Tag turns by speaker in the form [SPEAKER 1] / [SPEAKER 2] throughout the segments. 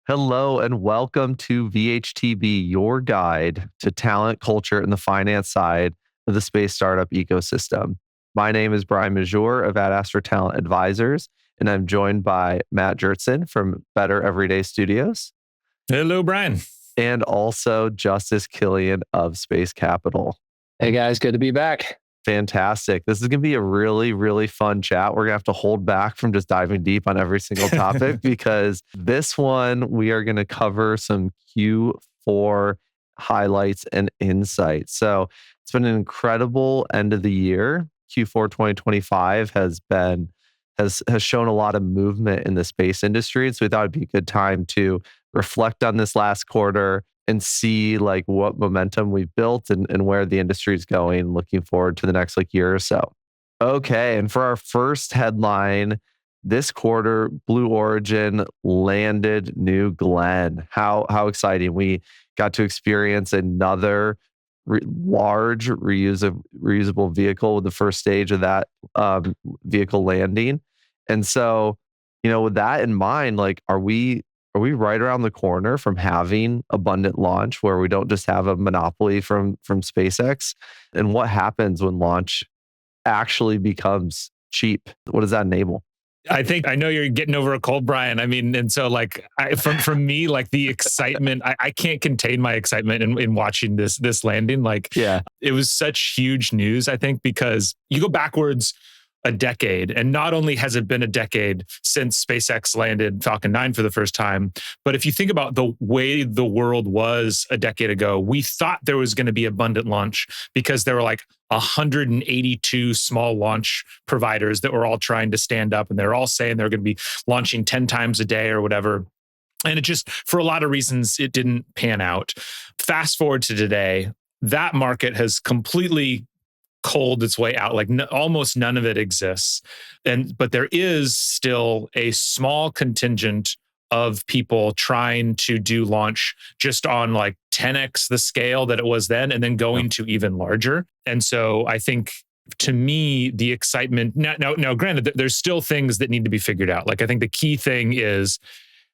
[SPEAKER 1] Hello and welcome to VHTB, your guide to talent, culture, and the finance side of the space startup ecosystem. My name is Brian Mejeur of AdAstra Talent Advisors, and I'm joined by Matt Gjertsen from Better Everyday Studios.
[SPEAKER 2] Hello, Brian.
[SPEAKER 1] And also Justus Kilian of Space Capital.
[SPEAKER 3] Hey guys, good to be back.
[SPEAKER 1] Fantastic. This is going to be a really, really fun chat. We're going to have to hold back from just diving deep on every single topic because this one, we are going to cover some Q4 highlights and insights. So it's been an incredible end of the year. Q4 2025 has shown a lot of movement in the space industry. And so we thought it'd be a good time to reflect on this last quarter and see like what momentum we've built and where the industry is going, looking forward to the next year or so. Okay, and for our first headline, this quarter, Blue Origin landed New Glenn. How exciting. We got to experience another large reusable vehicle with the first stage of that vehicle landing. And so, with that in mind, are we right around the corner from having abundant launch where we don't just have a monopoly from SpaceX? And what happens when launch actually becomes cheap? What does that enable?
[SPEAKER 2] I know you're getting over a cold, Brian. I mean, and so from me, the excitement, I can't contain my excitement in watching this landing. It was such huge news, I think, because you go backwards a decade. And not only has it been a decade since SpaceX landed Falcon 9 for the first time, but if you think about the way the world was a decade ago, we thought there was going to be abundant launch because there were 182 small launch providers that were all trying to stand up, and they're all saying they're going to be launching 10 times a day or whatever. And it just, for a lot of reasons, it didn't pan out. Fast forward to today, that market has completely cold its way out. Almost none of it exists. But there is still a small contingent of people trying to do launch just on 10x the scale that it was then, and then going to even larger. And so I think, to me, the excitement now, granted, there's still things that need to be figured out. I think the key thing is,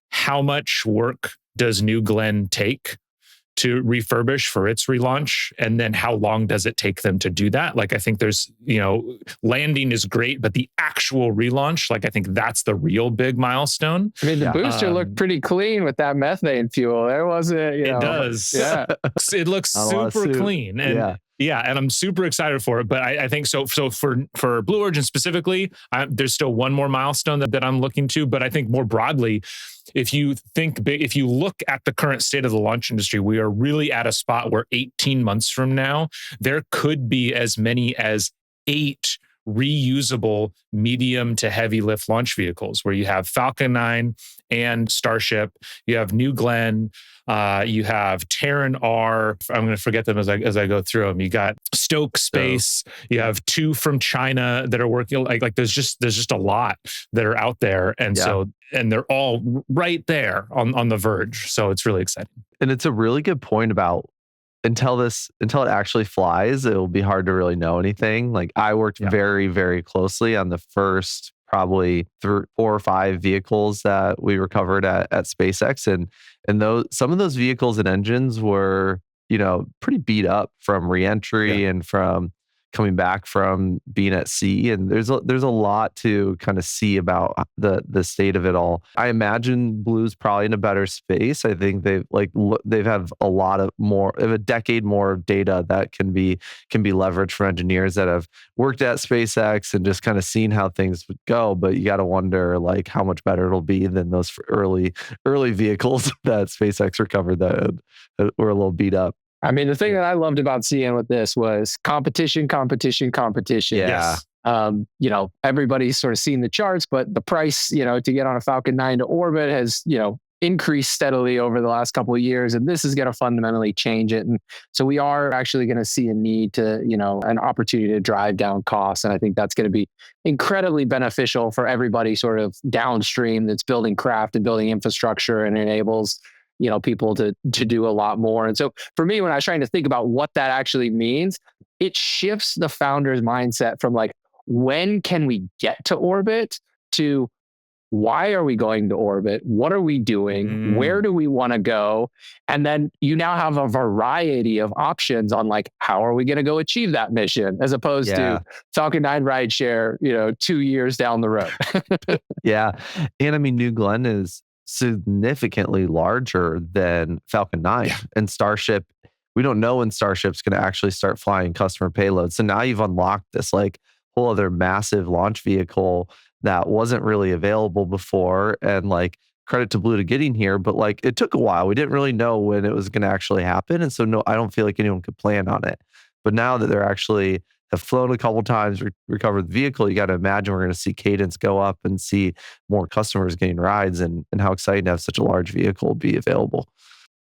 [SPEAKER 2] how much work does New Glenn take to refurbish for its relaunch? And then how long does it take them to do that? I think there's, landing is great, but the actual relaunch, I think that's the real big milestone.
[SPEAKER 3] I mean, the booster looked pretty clean with that methane fuel. There wasn't,
[SPEAKER 2] It does.
[SPEAKER 3] Yeah.
[SPEAKER 2] It looks super clean. And and I'm super excited for it. But I think so for Blue Origin specifically, there's still one more milestone that I'm looking to. But I think more broadly, if you think big, if you look at the current state of the launch industry, we are really at a spot where 18 months from now, there could be as many as 8 reusable medium to heavy lift launch vehicles, where you have Falcon 9 and Starship, you have New Glenn, you have Terran R. I'm going to forget them as I go through them. You got Stoke Space. You have 2 from China that are working. There's just a lot that are out there, and so they're all right there on the verge. So it's really exciting.
[SPEAKER 1] And it's a really good point about until it actually flies, it will be hard to really know anything. I worked very, very closely on the first probably 4 or 5 vehicles that we recovered at SpaceX, and those, some of those vehicles and engines were pretty beat up from reentry and from coming back from being at sea. And there's a lot to kind of see about the state of it all. I imagine Blue's probably in a better space. I think they've have a lot of a decade more of data that can be leveraged for engineers that have worked at SpaceX and just kind of seen how things would go. But you got to wonder how much better it'll be than those early vehicles that SpaceX recovered that were a little beat up.
[SPEAKER 3] I mean, the thing that I loved about seeing with this was competition.
[SPEAKER 1] Yeah.
[SPEAKER 3] Everybody's sort of seen the charts, but the price, to get on a Falcon 9 to orbit has, increased steadily over the last couple of years. And this is going to fundamentally change it. And so we are actually going to see a need to, an opportunity to drive down costs. And I think that's going to be incredibly beneficial for everybody sort of downstream that's building craft and building infrastructure, and enables people to do a lot more. And so for me, when I was trying to think about what that actually means, it shifts the founder's mindset from when can we get to orbit to why are we going to orbit? What are we doing? Where do we want to go? And then you now have a variety of options on like, how are we going to go achieve that mission, as opposed to Falcon 9 rideshare, 2 years down the road.
[SPEAKER 1] Yeah. And I mean, New Glenn is significantly larger than Falcon 9 and Starship. We don't know when Starship's going to actually start flying customer payloads. So now you've unlocked this like whole other massive launch vehicle that wasn't really available before. And like, credit to Blue to getting here, but like it took a while. We didn't really know when it was going to actually happen. And so no, I don't feel like anyone could plan on it. But now that they're actually have flown a couple times, recovered the vehicle, you got to imagine we're going to see cadence go up and see more customers getting rides, and how exciting to have such a large vehicle be available.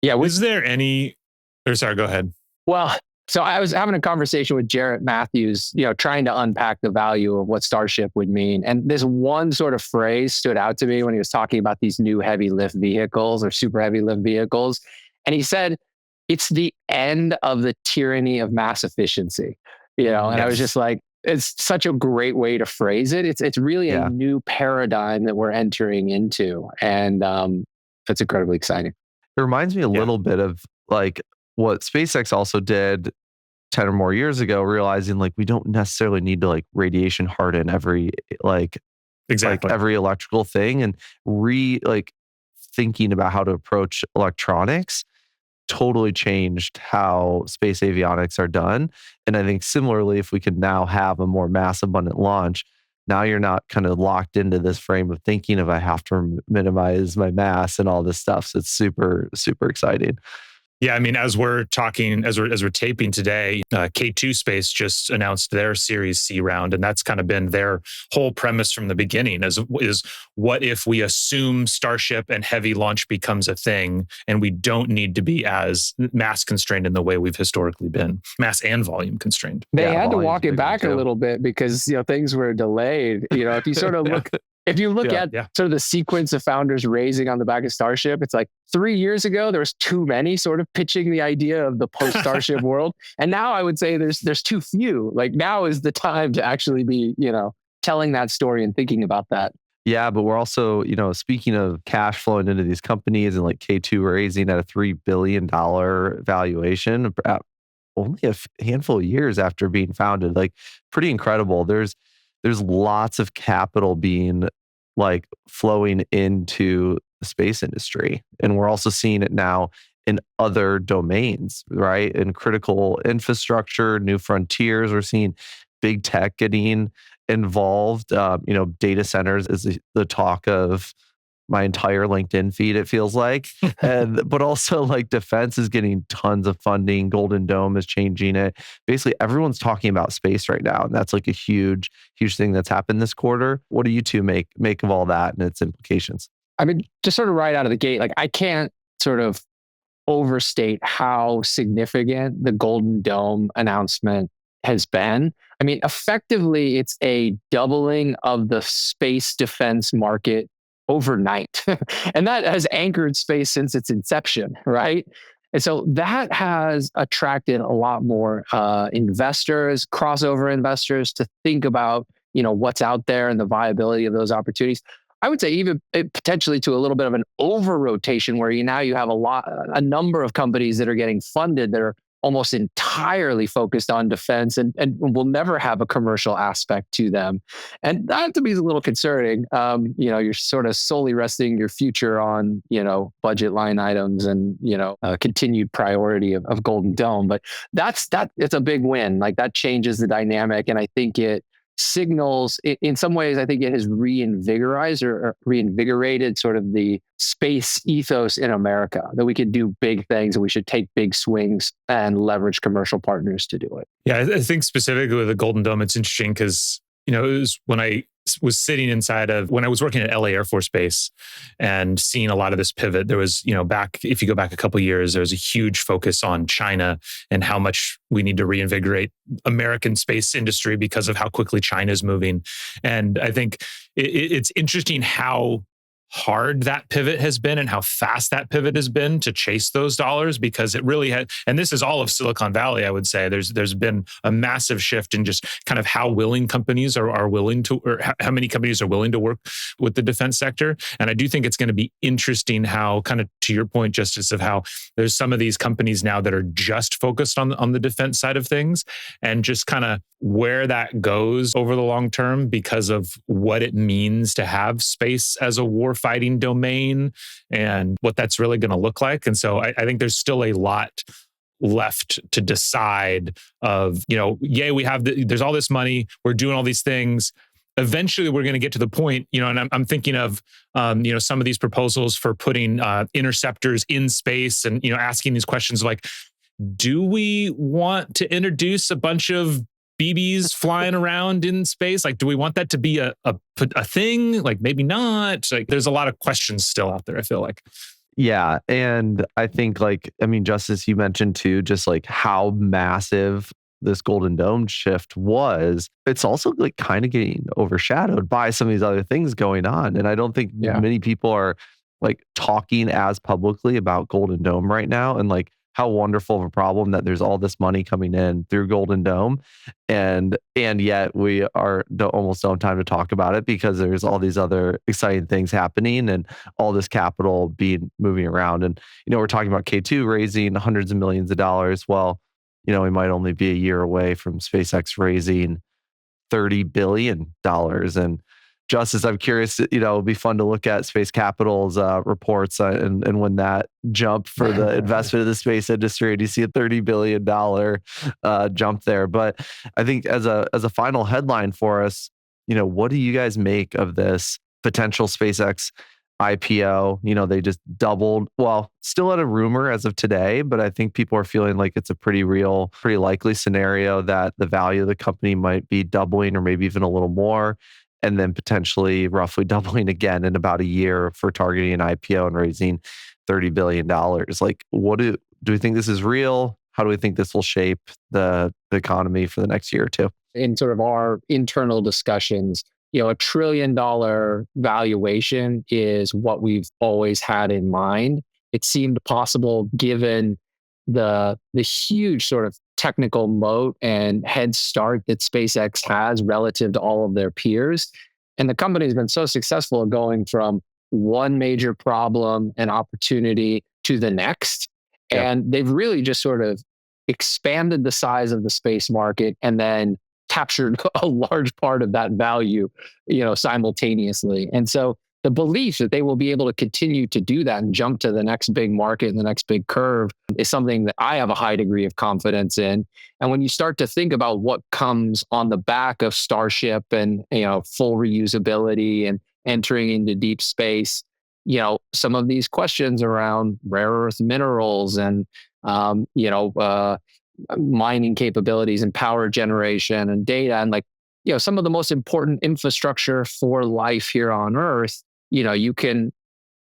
[SPEAKER 2] Yeah. Was there any, or sorry, go ahead.
[SPEAKER 3] Well, so I was having a conversation with Jarrett Matthews, trying to unpack the value of what Starship would mean. And this one sort of phrase stood out to me when he was talking about these new heavy lift vehicles or super heavy lift vehicles. And he said, it's the end of the tyranny of mass efficiency. And I was just like, it's such a great way to phrase it. It's really a new paradigm that we're entering into. And that's incredibly exciting.
[SPEAKER 1] It reminds me a little bit of like what SpaceX also did 10 or more years ago, realizing like we don't necessarily need to like radiation harden every every electrical thing, and thinking about how to approach electronics totally changed how space avionics are done. And I think similarly, if we could now have a more mass abundant launch, now you're not kind of locked into this frame of thinking of I have to minimize my mass and all this stuff. So it's super, super exciting.
[SPEAKER 2] Yeah, I mean, as we're taping today, K2 Space just announced their Series C round, and that's kind of been their whole premise from the beginning. Is what if we assume Starship and heavy launch becomes a thing, and we don't need to be as mass constrained in the way we've historically been, mass and volume constrained.
[SPEAKER 3] They had to walk it back a little bit because things were delayed. If you sort of look. If you look at sort of the sequence of founders raising on the back of Starship, it's like 3 years ago, there was too many sort of pitching the idea of the post-Starship world. And now I would say there's too few. Like now is the time to actually be, telling that story and thinking about that.
[SPEAKER 1] Yeah, but we're also, speaking of cash flowing into these companies and like K2 raising at a $3 billion valuation at only a handful of years after being founded, like pretty incredible. There's lots of capital being like flowing into the space industry. And we're also seeing it now in other domains, right? In critical infrastructure, new frontiers. We're seeing big tech getting involved. Data centers is the talk of my entire LinkedIn feed, it feels like. But also like defense is getting tons of funding. Golden Dome is changing it. Basically, everyone's talking about space right now. And that's like a huge, huge thing that's happened this quarter. What do you two make of all that and its implications?
[SPEAKER 3] I mean, just sort of right out of the gate, like I can't sort of overstate how significant the Golden Dome announcement has been. I mean, effectively, it's a doubling of the space defense market overnight. And that has anchored space since its inception, right? And so that has attracted a lot more investors, crossover investors, to think about, what's out there and the viability of those opportunities. I would say even potentially to a little bit of an over rotation where you have a number of companies that are getting funded that are almost entirely focused on defense and will never have a commercial aspect to them. And that to me is a little concerning. You're sort of solely resting your future on, budget line items and, continued priority of Golden Dome. But it's a big win. Like that changes the dynamic. And I think it signals, in some ways, I think it has reinvigorated sort of the space ethos in America, that we can do big things and we should take big swings and leverage commercial partners to do it.
[SPEAKER 2] Yeah, I think specifically with the Golden Dome, it's interesting because, it was when I was sitting when I was working at LA Air Force Base and seeing a lot of this pivot. There was, if you go back a couple of years, there was a huge focus on China and how much we need to reinvigorate American space industry because of how quickly China is moving. And I think it's interesting how hard that pivot has been and how fast that pivot has been to chase those dollars, because it really had, and this is all of Silicon Valley, I would say. There's been a massive shift in just kind of how willing companies are willing to, or how many companies are willing to work with the defense sector. And I do think it's going to be interesting how, kind of to your point, Justus, of how there's some of these companies now that are just focused on the defense side of things, and just kind of where that goes over the long term because of what it means to have space as a war fighting domain and what that's really going to look like. And so I think there's still a lot left to decide of, we have, there's all this money, we're doing all these things. Eventually we're going to get to the point, and I'm thinking of, some of these proposals for putting interceptors in space and, asking these questions like, do we want to introduce a bunch of BBs flying around in space? Like, do we want that to be a thing? Like, maybe not. Like, there's a lot of questions still out there, I feel like.
[SPEAKER 1] Yeah. And I think Justus, you mentioned too, just like how massive this Golden Dome shift was. It's also like kind of getting overshadowed by some of these other things going on. And I don't think many people are like talking as publicly about Golden Dome right now, and like how wonderful of a problem that there's all this money coming in through Golden Dome. And yet we almost don't have time to talk about it because there's all these other exciting things happening and all this capital moving around. And, we're talking about K2 raising hundreds of millions of dollars. Well, we might only be a year away from SpaceX raising $30 billion. And Justus, I'm curious, it'll be fun to look at Space Capital's reports and when that jump for the investment of the space industry, and you see a $30 billion jump there. But I think as a final headline for us, what do you guys make of this potential SpaceX IPO? They just doubled, well, still at a rumor as of today, but I think people are feeling like it's a pretty likely scenario that the value of the company might be doubling or maybe even a little more, and then potentially roughly doubling again in about a year for targeting an IPO and raising $30 billion. Like, what do we think this is real? How do we think this will shape the economy for the next year or two?
[SPEAKER 3] In sort of our internal discussions, $1 trillion valuation is what we've always had in mind. It seemed possible given the huge sort of technical moat and head start that SpaceX has relative to all of their peers. And the company has been so successful at going from one major problem and opportunity to the next. Yep. And they've really just sort of expanded the size of the space market and then captured a large part of that value, simultaneously. And so the belief that they will be able to continue to do that and jump to the next big market and the next big curve is something that I have a high degree of confidence in. And when you start to think about what comes on the back of Starship and, full reusability and entering into deep space, some of these questions around rare earth minerals and, mining capabilities and power generation and data and some of the most important infrastructure for life here on Earth, you can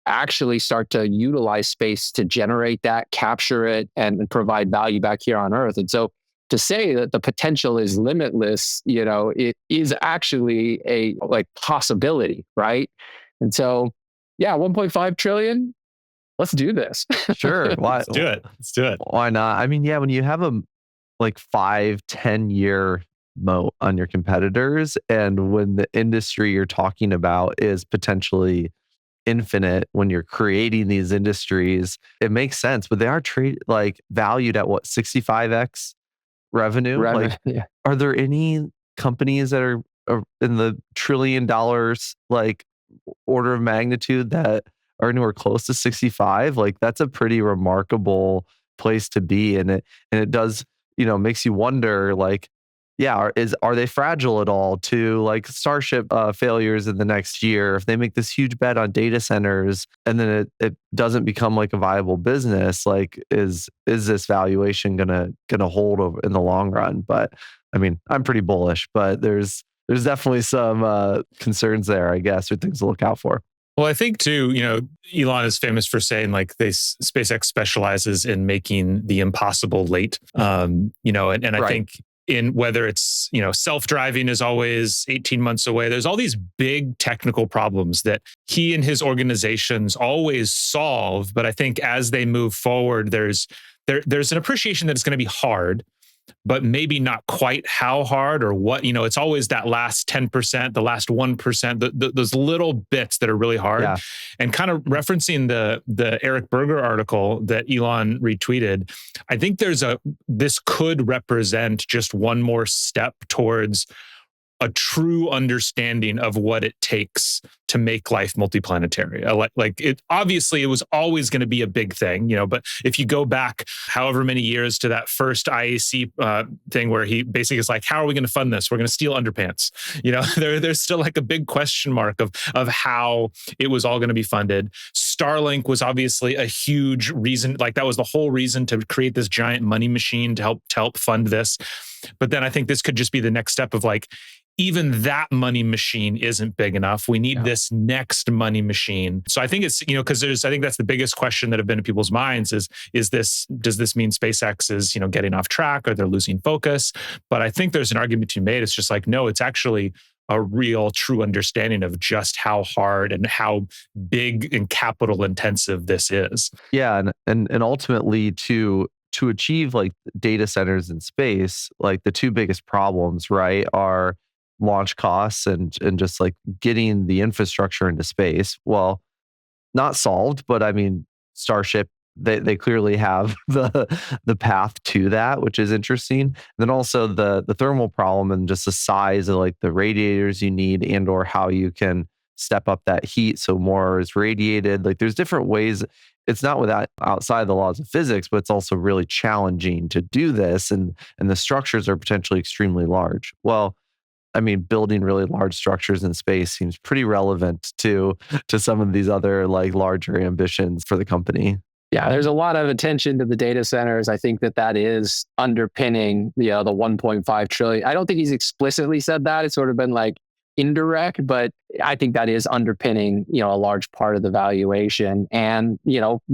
[SPEAKER 3] actually start to utilize space to generate that, capture it, and provide value back here on Earth. And so to say that the potential is limitless, it is actually a possibility, right? And so, 1.5 trillion. Let's do this.
[SPEAKER 1] Sure.
[SPEAKER 2] Let's do it.
[SPEAKER 1] Why not? When you have a 5-10 year moat on your competitors, and when the industry you're talking about is potentially infinite, when you're creating these industries, it makes sense. But they are valued at 65x revenue? Are there any companies that are in the $1 trillion order of magnitude that are anywhere close to 65? That's a pretty remarkable place to be. And it does, makes you wonder, are they fragile at all to Starship failures in the next year? If they make this huge bet on data centers and then it doesn't become a viable business, is this valuation gonna hold over in the long run? But I'm pretty bullish, but there's definitely some concerns there, I guess, or things to look out for.
[SPEAKER 2] Well, I think too, Elon is famous for saying SpaceX specializes in making the impossible late. I think in whether it's, self-driving is always 18 months away. There's all these big technical problems that he and his organizations always solve. But I think as they move forward, there's an appreciation that it's going to be hard, but maybe not quite how hard or what, it's always that last 10%, the last 1%, those little bits that are really hard.
[SPEAKER 1] Yeah.
[SPEAKER 2] And kind of referencing the Eric Berger article that Elon retweeted, I think this could represent just one more step towards a true understanding of what it takes to make life multiplanetary. It was always going to be a big thing, but if you go back however many years to that first IAC thing where he basically is like, how are we going to fund this? We're going to steal underpants. There's still like a big question mark of how it was all going to be funded. Starlink was obviously a huge reason, like that was the whole reason to create this giant money machine to help fund this. But then I think this could just be the next step of like, even that money machine isn't big enough. We need this next money machine. So I think it's, because I think that's the biggest question that have been in people's minds does this mean SpaceX is, getting off track or they're losing focus? But I think there's an argument to be made. It's just like, no, it's actually a real true understanding of just how hard and how big and capital intensive this is.
[SPEAKER 1] Yeah. And ultimately to achieve like data centers in space, like the two biggest problems, right, are launch costs and just like getting the infrastructure into space. Well, not solved, but I mean, Starship, they clearly have the path to that, which is interesting. And then also the thermal problem and just the size of like the radiators you need and or how you can step up that heat so more is radiated. Like there's different ways. It's not without outside the laws of physics, but it's also really challenging to do this. And the structures are potentially extremely large. Well, I mean, building really large structures in space seems pretty relevant to some of these other like larger ambitions for the company.
[SPEAKER 3] Yeah, there's a lot of attention to the data centers. I think that is underpinning the 1.5 trillion. I don't think he's explicitly said that. It's sort of been like indirect, but I think that is underpinning, a large part of the valuation. And,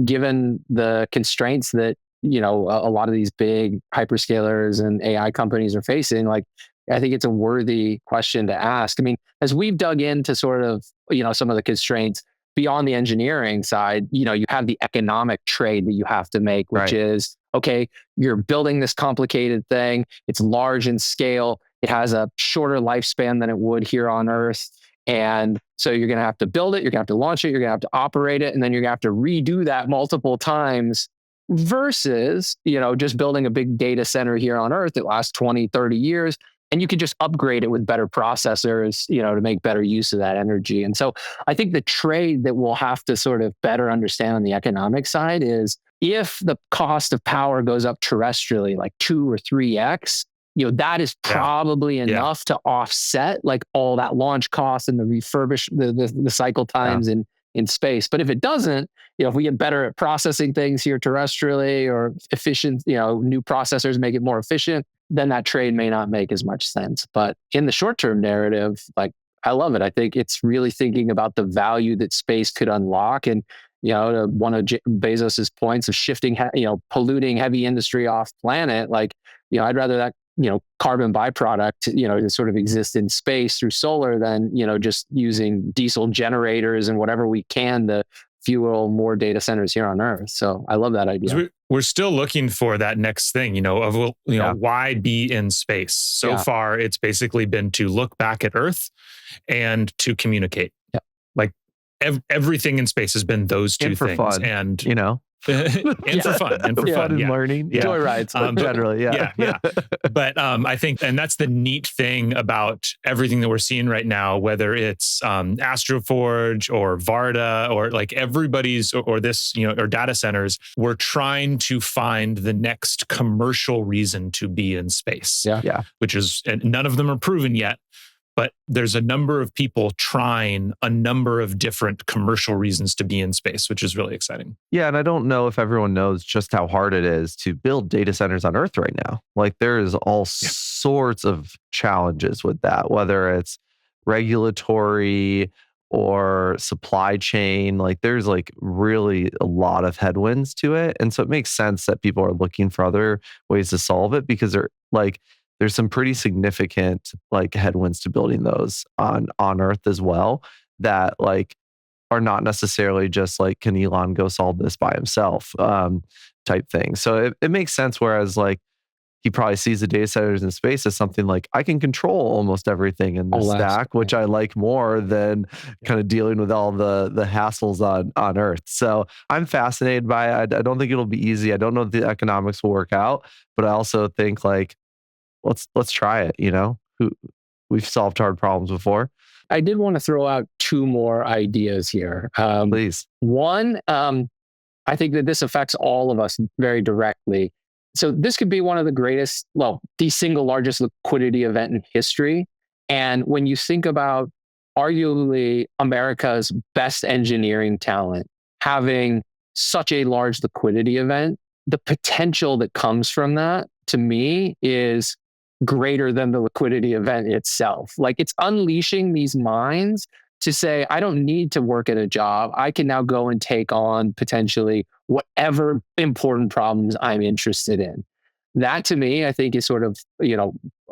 [SPEAKER 3] given the constraints that, a lot of these big hyperscalers and AI companies are facing, like, I think it's a worthy question to ask. I mean, as we've dug into sort of, some of the constraints beyond the engineering side, you have the economic trade that you have to make, which is, okay, you're building this complicated thing. It's large in scale. It has a shorter lifespan than it would here on Earth. And so you're going to have to build it. You're going to have to launch it. You're going to have to operate it. And then you're going to have to redo that multiple times versus, just building a big data center here on Earth that lasts 20, 30 years. And you can just upgrade it with better processors, to make better use of that energy. And so I think the trade that we'll have to sort of better understand on the economic side is if the cost of power goes up terrestrially, like 2 or 3x, that is probably enough to offset like all that launch costs and the the cycle times in space. But if it doesn't, if we get better at processing things here terrestrially or efficient, new processors make it more efficient, then that trade may not make as much sense. But in the short-term narrative, like I love it. I think it's really thinking about the value that space could unlock. And, to one of Bezos's points of shifting, polluting heavy industry off planet, like, I'd rather that, carbon byproduct, to sort of exist in space through solar than, just using diesel generators and whatever we can to fuel more data centers here on Earth. So I love that idea.
[SPEAKER 2] We're still looking for that next thing, why be in space? So far, it's basically been to look back at Earth and to communicate.
[SPEAKER 3] Yeah.
[SPEAKER 2] Like everything in space has been those two things.
[SPEAKER 1] Fun,
[SPEAKER 2] and
[SPEAKER 1] and
[SPEAKER 2] for fun and
[SPEAKER 1] learning,
[SPEAKER 3] joy rides,
[SPEAKER 1] generally,
[SPEAKER 2] But I think, and that's the neat thing about everything that we're seeing right now, whether it's Astroforge or Varda or like everybody's or this, or data centers, we're trying to find the next commercial reason to be in space. Which is, and none of them are proven yet. But there's a number of people trying a number of different commercial reasons to be in space, which is really exciting.
[SPEAKER 1] Yeah, and I don't know if everyone knows just how hard it is to build data centers on Earth right now. Like there is all sorts of challenges with that, whether it's regulatory or supply chain. Like there's like really a lot of headwinds to it. And so it makes sense that people are looking for other ways to solve it because they're like, there's some pretty significant like headwinds to building those on Earth as well that like are not necessarily just like, can Elon go solve this by himself type thing. So it makes sense. Whereas like he probably sees the data centers in space as something like, I can control almost everything in this stack, which I like more than kind of dealing with all the hassles on Earth. So I'm fascinated by it. I don't think it'll be easy. I don't know if the economics will work out, but I also think like, let's try it. You know, we've solved hard problems before.
[SPEAKER 3] I did want to throw out two more ideas here.
[SPEAKER 1] Please.
[SPEAKER 3] One, I think that this affects all of us very directly. So this could be one of the greatest, well, the single largest liquidity event in history. And when you think about arguably America's best engineering talent having such a large liquidity event, the potential that comes from that to me is greater than the liquidity event itself. Like it's unleashing these minds to say, I don't need to work at a job. I can now go and take on potentially whatever important problems I'm interested in. That to me, I think is sort of,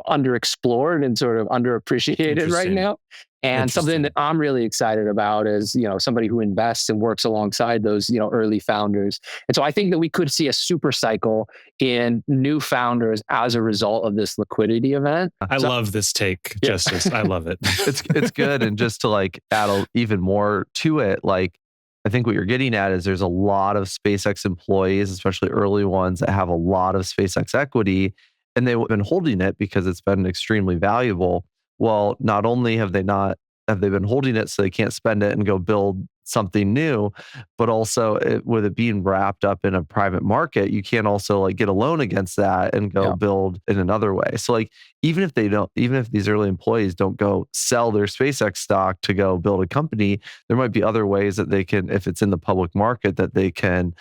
[SPEAKER 3] underexplored and sort of underappreciated right now. And something that I'm really excited about is, somebody who invests and works alongside those, early founders. And so I think that we could see a super cycle in new founders as a result of this liquidity event.
[SPEAKER 2] I love this take, Justus. I love it.
[SPEAKER 1] It's good. And just to like add even more to it, like I think what you're getting at is there's a lot of SpaceX employees, especially early ones, that have a lot of SpaceX equity, and they've been holding it because it's been extremely valuable. Well, not only have they been holding it so they can't spend it and go build something new, but also with it being wrapped up in a private market, you can't also like get a loan against that and go build in another way. So like even if these early employees don't go sell their SpaceX stock to go build a company, there might be other ways that they can, if it's in the public market, that they can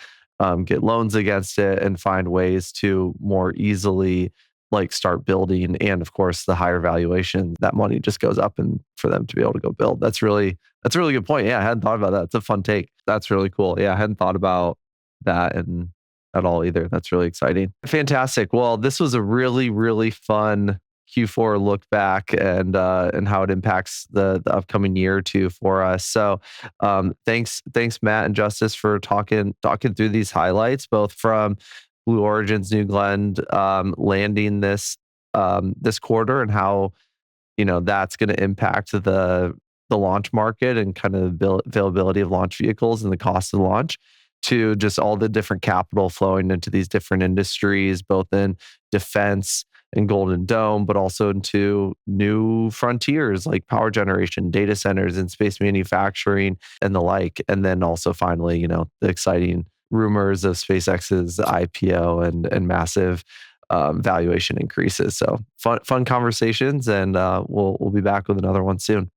[SPEAKER 1] get loans against it and find ways to more easily like start building. And of course, the higher valuation, that money just goes up and for them to be able to go build. That's a really good point. Yeah, I hadn't thought about that. It's a fun take. That's really cool. Yeah, I hadn't thought about that at all either. That's really exciting. Fantastic. Well, this was a really, really fun Q4 look back and how it impacts the upcoming year or two for us. So thanks Matt and Justus for talking through these highlights, both from Blue Origin's New Glenn landing this quarter and how that's going to impact the launch market and kind of the availability of launch vehicles and the cost of launch, to just all the different capital flowing into these different industries, both in defense and Golden Dome, but also into new frontiers like power generation, data centers, and space manufacturing and the like. And then also finally, the exciting rumors of SpaceX's IPO and massive valuation increases. So fun conversations, and we'll be back with another one soon.